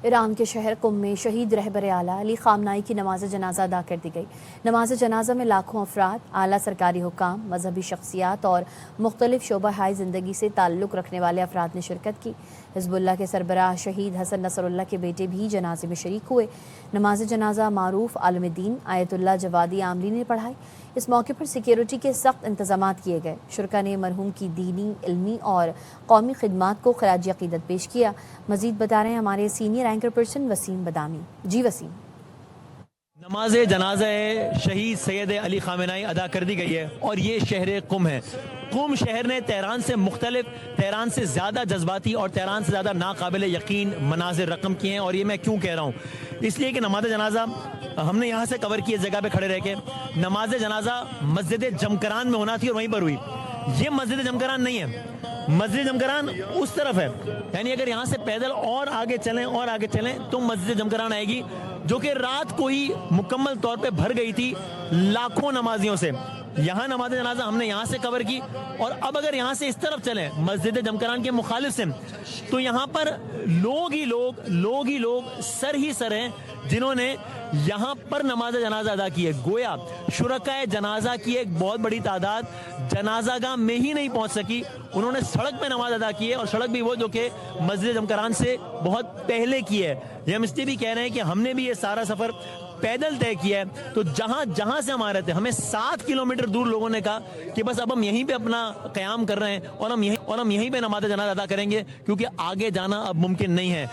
ایران کے شہر قم میں شہید رہبر اعلیٰ علی خامنائی کی نماز جنازہ ادا کر دی گئی۔ نماز جنازہ میں لاکھوں افراد، اعلیٰ سرکاری حکام، مذہبی شخصیات اور مختلف شعبہ ہائے زندگی سے تعلق رکھنے والے افراد نے شرکت کی۔ حزب اللہ کے سربراہ شہید حسن نصر اللہ کے بیٹے بھی جنازے میں شریک ہوئے۔ نماز جنازہ معروف عالم دین آیت اللہ جوادی عاملی نے پڑھائی۔ اس موقع پر سیکیورٹی کے سخت انتظامات کیے گئے۔ شرکا نے مرحوم کی دینی، علمی اور قومی خدمات کو خراج عقیدت پیش کیا۔ مزید بتا رہے ہیں ہمارے senior anchor person Wasim Badami. جی وسیم۔ نماز جنازہ شہید سید علی خامنائی ادا کر دی گئی ہے اور یہ شہر قم ہے۔ قم شہر نے تہران سے مختلف، تہران سے زیادہ جذباتی اور تہران سے زیادہ ناقابل یقین مناظر رقم کیے ہیں، اور یہ میں کیوں کہہ رہا ہوں؟ اس لیے کہ نماز جنازہ ہم نے یہاں سے کور کی، اس جگہ پہ کھڑے رہ کے۔ نماز جنازہ مسجد جمکران میں ہونا تھی اور وہیں پر ہوئی۔ یہ مسجد جمکران نہیں ہے، مسجد جمکران اس طرف ہے، یعنی اگر یہاں سے پیدل اور آگے چلیں تو مسجد جمکران آئے گی، جو کہ رات کو ہی مکمل طور پہ بھر گئی تھی لاکھوں نمازیوں سے۔ یہاں نماز جنازہ ہم نے یہاں سے کور کی، اور اب اگر یہاں سے اس طرف چلیں مسجد جمکران کے مخالف سے، تو یہاں پر لوگ ہی لوگ سر ہی سر ہیں جنہوں نے یہاں پر نماز جنازہ ادا کی ہے۔ گویا شرکائے جنازہ کی ایک بہت بڑی تعداد جنازہ گاہ میں ہی نہیں پہنچ سکی، انہوں نے سڑک پہ نماز ادا کی ہے، اور سڑک بھی وہ جو کہ مسجد جمکران سے بہت پہلے کی ہے۔ یہ ہم اس لیے بھی کہہ رہے ہیں کہ ہم نے بھی یہ سارا سفر پیدل طے کیا ہے، تو جہاں سے ہم آ رہے تھے ہمیں 7 کلومیٹر دور لوگوں نے کہا کہ بس اب ہم یہیں پہ اپنا قیام کر رہے ہیں، اور ہم یہیں پہ نماز جنازہ ادا کریں گے، کیونکہ آگے جانا اب ممکن نہیں ہے۔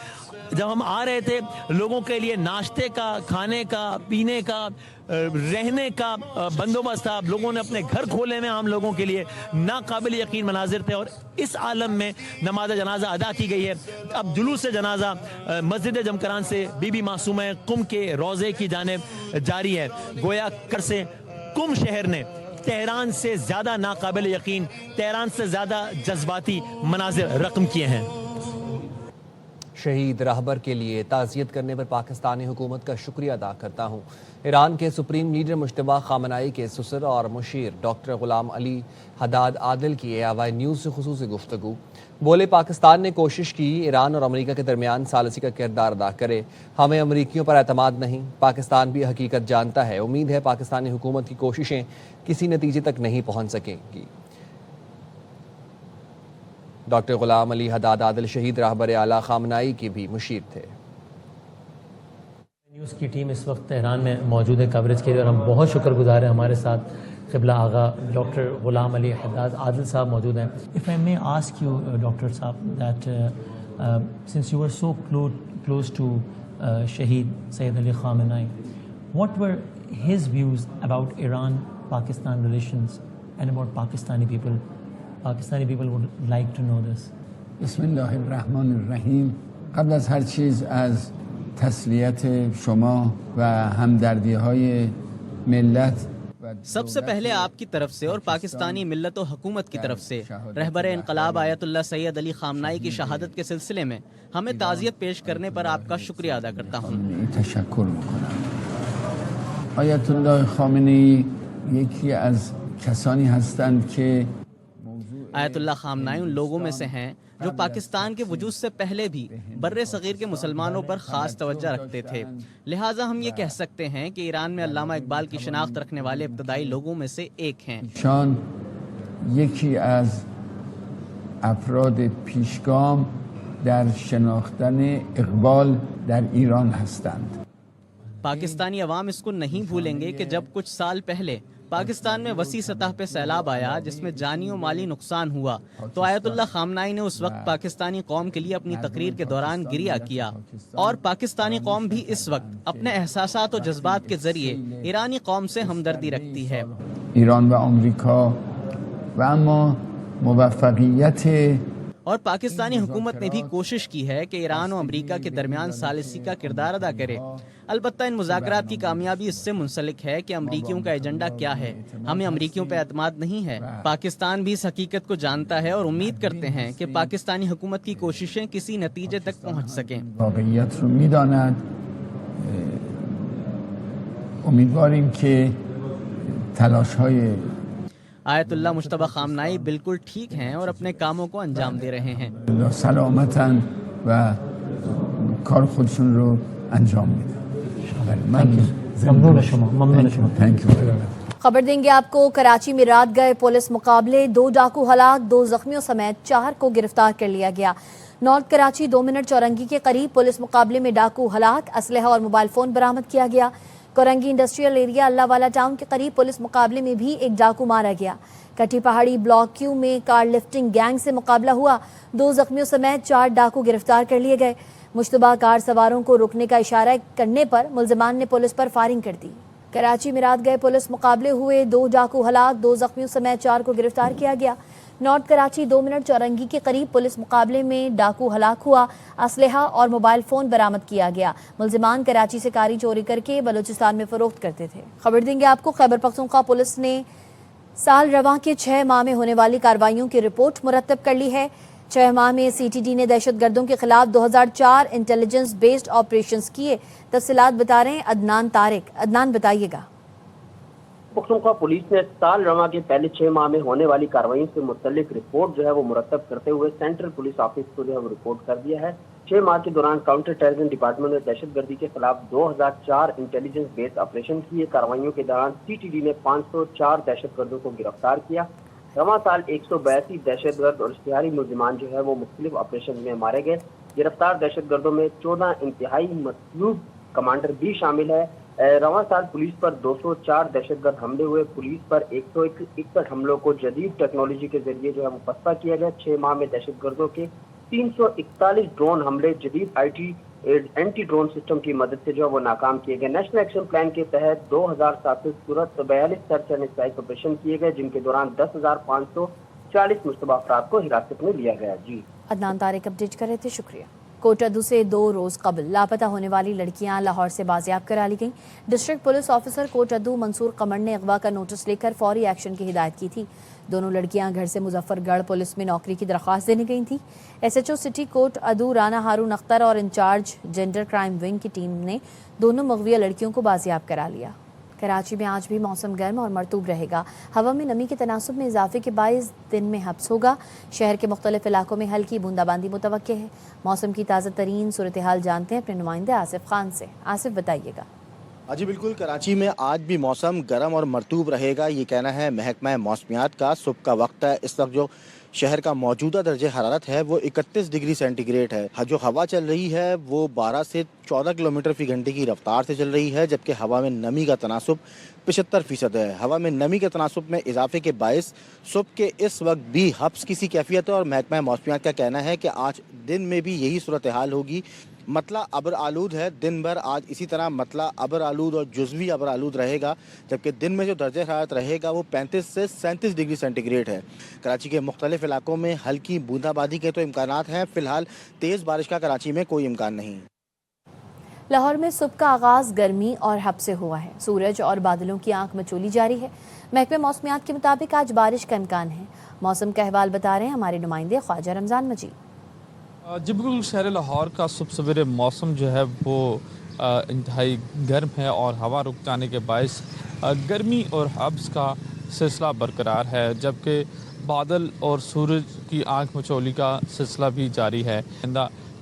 جب ہم آ رہے تھے لوگوں کے لیے ناشتے کا، کھانے کا، پینے کا، رہنے کا بندوبست تھا، لوگوں نے اپنے گھر کھولے میں، عام لوگوں کے لیے ناقابل یقین مناظر تھے، اور اس عالم میں نماز جنازہ ادا کی گئی ہے۔ اب جلوس جنازہ مسجد جمکران سے بی بی معصومہ قم کے روضے کی جانب جاری ہے۔ گویا کر سے قم شہر نے تہران سے زیادہ ناقابل یقین، تہران سے زیادہ جذباتی مناظر رقم کیے ہیں۔ شہید رہبر کے لیے تعزیت کرنے پر پاکستانی حکومت کا شکریہ ادا کرتا ہوں۔ ایران کے سپریم لیڈر مجتبیٰ خامنائی کے سسر اور مشیر ڈاکٹر غلام علی حداد عادل کی AOI نیوز سے خصوصی گفتگو۔ بولے پاکستان نے کوشش کی ایران اور امریکہ کے درمیان ثالثی کا کردار ادا کرے، ہمیں امریکیوں پر اعتماد نہیں، پاکستان بھی حقیقت جانتا ہے، امید ہے پاکستانی حکومت کی کوششیں کسی نتیجے تک نہیں پہنچ سکیں گی۔ ڈاکٹر غلام علی حداد عادل شہید رہبر اعلیٰ خامنائی کی بھی مشیر تھے۔ نیوز کی ٹیم اس وقت تہران میں موجود ہے کوریج کے لیے، اور ہم بہت شکر گزار ہیں، ہمارے ساتھ قبلہ آغا ڈاکٹر غلام علی حداد عادل صاحب موجود ہیں۔ If I may ask you, doctor صاحب, that since you were so close to Shaheed Sayyid Ali Khamenei, what were his views about Iran-Pakistan relations and about Pakistani people? Pakistani people would like to know this. بسم الله الرحمن الرحیم. قبل از هر چیز از تسلیت شما و همدردی‌های ملت، سب سے پہلے آپ کی طرف سے اور پاکستانی ملت و حکومت کی طرف سے رہبر انقلاب آیت اللہ سید علی خامنائی کی شہادت کے سلسلے میں ہمیں تعزیت پیش کرنے پر آپ کا شکریہ ادا کرتا ہوں۔ تشکر میکنم۔ آیت الله خامنه‌ای یکی از کسانی هستند که آیت اللہ خامنائی ان لوگوں میں سے ہیں جو پاکستان کے وجود سے پہلے بھی بر صغیر کے مسلمانوں پر خاص توجہ رکھتے تھے، لہٰذا ہم یہ کہہ سکتے ہیں کہ ایران میں علامہ اقبال کی شناخت رکھنے والے ابتدائی لوگوں میں سے ایک ہیں۔ شان یکی از افراد پیشگام در شناختن اقبال در ایران هستند۔ پاکستانی عوام اس کو نہیں بھولیں گے کہ جب کچھ سال پہلے پاکستان میں وسیع سطح پہ سیلاب آیا جس میں جانی و مالی نقصان ہوا، تو آیت اللہ خامنائی نے اس وقت پاکستانی قوم کے لیے اپنی تقریر کے دوران گریہ کیا، اور پاکستانی قوم بھی اس وقت اپنے احساسات و جذبات کے ذریعے ایرانی قوم سے ہمدردی رکھتی ہے۔ ایران و امریکا و اما موفقیت اور پاکستانی حکومت نے بھی کوشش کی ہے کہ ایران و امریکہ کے درمیان ثالثی کا کردار ادا کرے۔ البتہ ان مذاکرات کی کامیابی اس سے منسلک ہے کہ امریکیوں کا ایجنڈا کیا ہے۔ ہمیں امریکیوں پہ اعتماد نہیں ہے۔ پاکستان بھی اس حقیقت کو جانتا ہے اور امید کرتے ہیں کہ پاکستانی حکومت کی کوششیں کسی نتیجے تک پہنچ سکیں۔ واقعیت رو میداند، امیدواریم کہ تلاش‌های آیت اللہ مجتبیٰ خامنائی بالکل ٹھیک ہیں اور اپنے کاموں کو انجام دے رہے ہیں۔ سلامتاً و کار خودشون رو انجام میدن. ممنون شما. Thank you. خبر دیں گے آپ کو کراچی میں رات گئے پولیس مقابلے 2 ڈاکو ہلاک 2 زخمیوں سمیت 4 کو گرفتار کر لیا گیا. نارتھ کراچی 2 منٹ چورنگی کے قریب پولیس مقابلے میں ڈاکو ہلاک اسلحہ اور موبائل فون برآمد کیا گیا. کورنگی انڈسٹریل ایریا اللہ والا ٹاؤن کے قریب پولیس مقابلے میں بھی ایک ڈاکو مارا گیا. کٹھی پہاڑی بلاک کیو میں کار لفٹنگ گینگ سے مقابلہ ہوا. 2 زخمیوں سمیت 4 ڈاکو گرفتار کر لیے گئے. مشتبہ کار سواروں کو روکنے کا اشارہ کرنے پر ملزمان نے پولیس پر فائرنگ کر دی. کراچی میں رات گئے پولیس مقابلے ہوئے 2 ڈاکو ہلاک 2 زخمیوں سمیت 4 کو گرفتار کیا گیا. نارتھ کراچی 2 منٹ چورنگی کے قریب پولیس مقابلے میں ڈاکو ہلاک ہوا اسلحہ اور موبائل فون برآمد کیا گیا. ملزمان کراچی سے کاری چوری کر کے بلوچستان میں فروخت کرتے تھے. خبر دیں گے آپ کو خیبر پختونخوا پولیس نے سال رواں کے 6 ماہ میں ہونے والی کارروائیوں کی رپورٹ مرتب کر لی ہے. 6 ماہ میں سی ٹی ڈی نے دہشت گردوں کے خلاف 2004 انٹیلیجنس بیسڈ آپریشنز کیے. تفصیلات بتا رہے ہیں عدنان طارق. عدنان بتائیے گا. پختونخوا پولیس نے سال رواں کے پہلے 6 ماہ میں ہونے والی کارروائیوں سے متعلق رپورٹ جو ہے وہ مرتب کرتے ہوئے سینٹرل پولیس آفس کو جو ہے وہ رپورٹ کر دیا ہے. 6 ماہ کے دوران کاؤنٹر ٹیررزم ڈپارٹمنٹ نے دہشت گردی کے خلاف 2004 انٹیلیجنس بیس آپریشن کیے. کارروائیوں کے دوران سی ٹی ڈی نے 504 دہشت گردوں کو گرفتار کیا. رواں سال 182 دہشت گرد اور اشتہاری ملزمان جو ہے وہ مختلف آپریشن میں مارے گئے. گرفتار دہشت گردوں میں 14 انتہائی مطلوب کمانڈر بھی شامل ہے. رواں سال پولیس پر 204 دہشت گرد حملے ہوئے. پولیس پر 161 حملوں کو جدید ٹیکنالوجی کے ذریعے جو ہے وہ پسپا کیا گیا. 6 ماہ میں دہشت گردوں کے 341 ڈرون حملے جدید I T anti drone system کی مدد سے جو ہے وہ ناکام کیے گئے. نیشنل ایکشن پلان کے تحت 2700 صورت 42 سرچ اینڈ اسٹرائک آپریشن کیے گئے جن کے دوران 10,540 مشتبہ افراد کو حراست میں لیا گیا. جی عدنان طارق اپڈیٹ کر رہے تھے. شکریہ. کوٹ ادو سے 2 روز قبل لاپتہ ہونے والی لڑکیاں لاہور سے بازیاب کرا لی گئیں. ڈسٹرکٹ پولیس آفیسر کوٹ ادو منصور قمر نے اغوا کا نوٹس لے کر فوری ایکشن کی ہدایت کی تھی. دونوں لڑکیاں گھر سے مظفر گڑھ پولیس میں نوکری کی درخواست دینے گئی تھیں. ایس ایچ او سٹی کوٹ ادو رانا ہارون اختر اور انچارج جینڈر کرائم ونگ کی ٹیم نے دونوں مغویہ لڑکیوں کو بازیاب کرا لیا. کراچی میں آج بھی موسم گرم اور مرطوب رہے گا. ہوا میں نمی کے تناسب میں اضافے کے باعث دن میں حبس ہوگا. شہر کے مختلف علاقوں میں ہلکی بوندا باندی متوقع ہے. موسم کی تازہ ترین صورتحال جانتے ہیں اپنے نمائندے آصف خان سے. آصف بتائیے گا. جی بالکل، کراچی میں آج بھی موسم گرم اور مرطوب رہے گا، یہ کہنا ہے محکمہ موسمیات کا. صبح کا وقت ہے، اس وقت جو شہر کا موجودہ درجہ حرارت ہے وہ 31 ڈگری سینٹی گریڈ ہے. جو ہوا چل رہی ہے وہ 12 سے 14 کلومیٹر فی گھنٹے کی رفتار سے چل رہی ہے، جبکہ ہوا میں نمی کا تناسب 75% ہے. ہوا میں نمی کے تناسب میں اضافے کے باعث صبح کے اس وقت بھی حبس کی سی کیفیت ہے، اور محکمہ موسمیات کا کہنا ہے کہ آج دن میں بھی یہی صورتحال ہوگی. مطلع ابر آلود ہے، دن بھر آج اسی طرح مطلع ابر آلود اور جزوی ابر آلود رہے گا، جبکہ دن میں جو درجہ حرارت رہے گا وہ 35 سے 37 ڈگری سینٹی گریڈ ہے. کراچی کے مختلف علاقوں میں ہلکی بوندا باندی کے تو امکانات ہیں، فی الحال تیز بارش کا کراچی میں کوئی امکان نہیں. لاہور میں صبح کا آغاز گرمی اور ہب سے ہوا ہے. سورج اور بادلوں کی آنکھ مچولی جاری ہے. محکمہ موسمیات کے مطابق آج بارش کا امکان ہے. موسم کا احوال بتا رہے ہیں ہمارے نمائندے خواجہ رمضان مجید. جی بالکل، شہر لاہور کا صبح سویرے موسم جو ہے وہ انتہائی گرم ہے اور ہوا رک جانے کے باعث گرمی اور حبس کا سلسلہ برقرار ہے، جبکہ بادل اور سورج کی آنکھ مچولی کا سلسلہ بھی جاری ہے.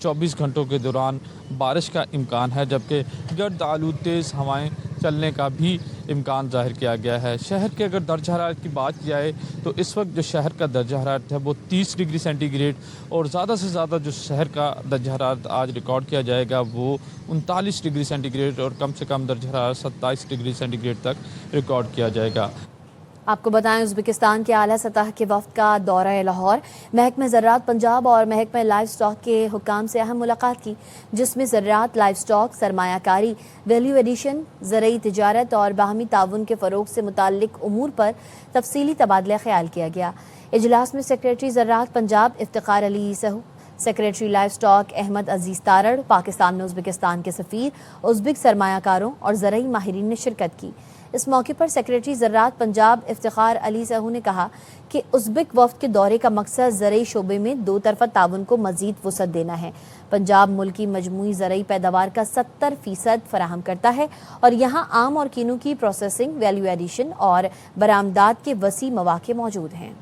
24 گھنٹوں کے دوران بارش کا امکان ہے، جبکہ گرد آلود تیز ہوائیں چلنے کا بھی امکان ظاہر کیا گیا ہے. شہر کے اگر درجہ حرارت کی بات کی جائے تو اس وقت جو شہر کا درجہ حرارت ہے وہ 30 ڈگری سینٹی گریڈ، اور زیادہ سے زیادہ جو شہر کا درجہ حرارت آج ریکارڈ کیا جائے گا وہ 39 ڈگری سینٹی گریڈ، اور کم سے کم درجہ حرارت 27 ڈگری سینٹی گریڈ تک ریکارڈ کیا جائے گا. آپ کو بتائیں ازبکستان کے اعلیٰ سطح کے وفد کا دورہ لاہور. محکمہ زراعت پنجاب اور محکمہ لائف سٹاک کے حکام سے اہم ملاقات کی، جس میں زراعت، لائف سٹاک، سرمایہ کاری، ویلیو ایڈیشن، زرعی تجارت اور باہمی تعاون کے فروغ سے متعلق امور پر تفصیلی تبادلہ خیال کیا گیا. اجلاس میں سیکریٹری زراعت پنجاب افتخار علی سہو، سیکریٹری لائف سٹاک احمد عزیز تارڑ، پاکستان میں ازبکستان کے سفیر، ازبک سرمایہ کاروں اور زرعی ماہرین نے شرکت کی. اس موقع پر سیکریٹری زراعت پنجاب افتخار علی سہو نے کہا کہ ازبک وفد کے دورے کا مقصد زرعی شعبے میں 2 طرفہ تعاون کو مزید وسعت دینا ہے. پنجاب ملک کی مجموعی زرعی پیداوار کا 70% فراہم کرتا ہے اور یہاں آم اور کینو کی پروسیسنگ، ویلیو ایڈیشن اور برآمدات کے وسیع مواقع موجود ہیں.